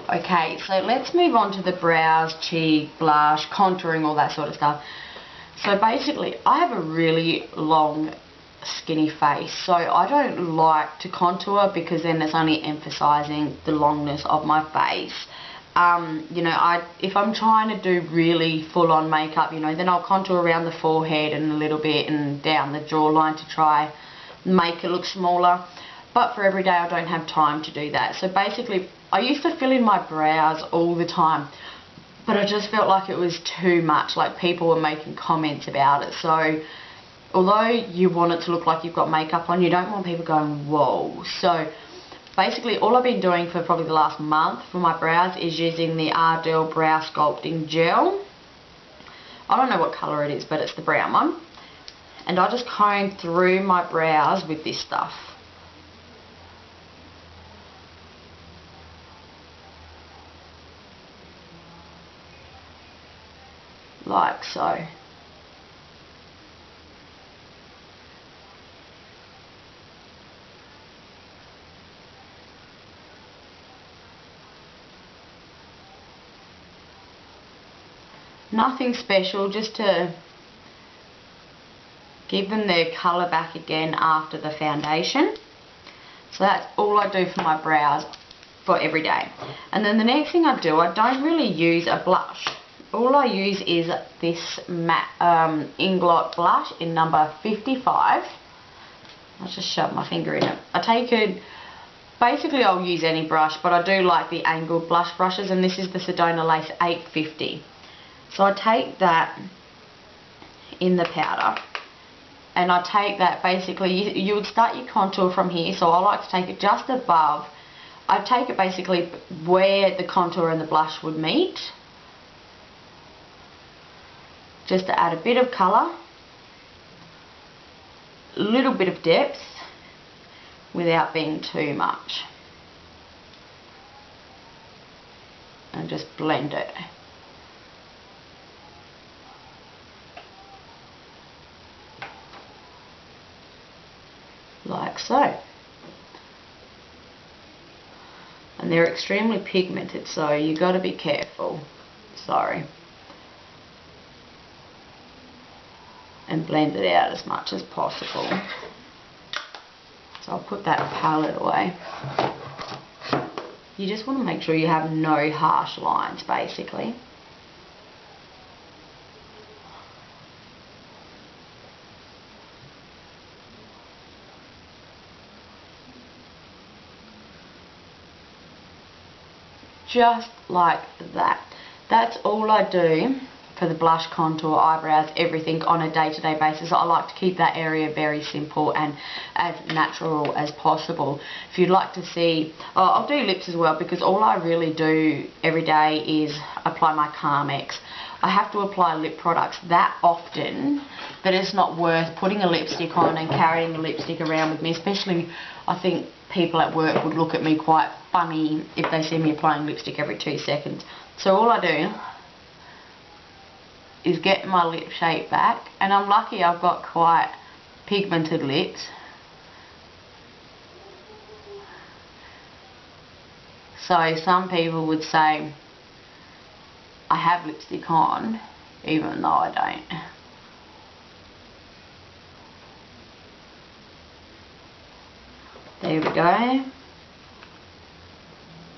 Okay, so let's move on to the brows, cheek, blush, contouring, all that sort of stuff. So basically, I have a really long, skinny face, so I don't like to contour because then it's only emphasizing the longness of my face. You know, if I'm trying to do really full-on makeup, you know, then I'll contour around the forehead and a little bit and down the jawline to try make it look smaller. But for every day, I don't have time to do that. So basically, I used to fill in my brows all the time, but I just felt like it was too much. Like, people were making comments about it. So although you want it to look like you've got makeup on, you don't want people going, whoa. So basically, all I've been doing for probably the last month for my brows is using the Ardell Brow Sculpting Gel. I don't know what colour it is, but it's the brown one. And I just comb through my brows with this stuff. Like so. Nothing special, just to give them their colour back again after the foundation. So that's all I do for my brows for every day. And then the next thing I do, I don't really use a blush. All I use is this matte Inglot blush in number 55. I'll just shove my finger in it. I take it, basically I'll use any brush, but I do like the angled blush brushes, and this is the Sedona Lace 850. So I take that in the powder, and I take that basically, you would start your contour from here, so I like to take it just above. I take it basically where the contour and the blush would meet, just to add a bit of colour, a little bit of depth, without being too much. And just blend it. Like so. And they're extremely pigmented, so you got to be careful. Sorry. And blend it out as much as possible. So I'll put that palette away. You just want to make sure you have no harsh lines, basically. Just like that. That's all I do for the blush, contour, eyebrows, everything on a day-to-day basis. I like to keep that area very simple and as natural as possible. If you'd like to see, I'll do lips as well, because all I really do every day is apply my Carmex. I have to apply lip products that often that it's not worth putting a lipstick on and carrying the lipstick around with me, especially I think people at work would look at me quite funny if they see me applying lipstick every 2 seconds. So all I do is get my lip shape back, and I'm lucky I've got quite pigmented lips. So some people would say I have lipstick on, even though I don't. There we go.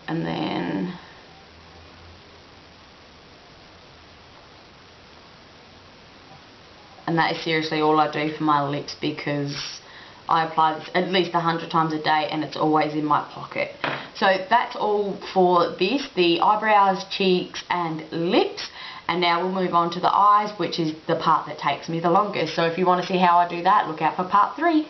And then that is seriously all I do for my lips, because I apply this at least 100 times a day and it's always in my pocket. So that's all for this, the eyebrows, cheeks and lips. And now we'll move on to the eyes, which is the part that takes me the longest. So if you want to see how I do that, look out for part 3.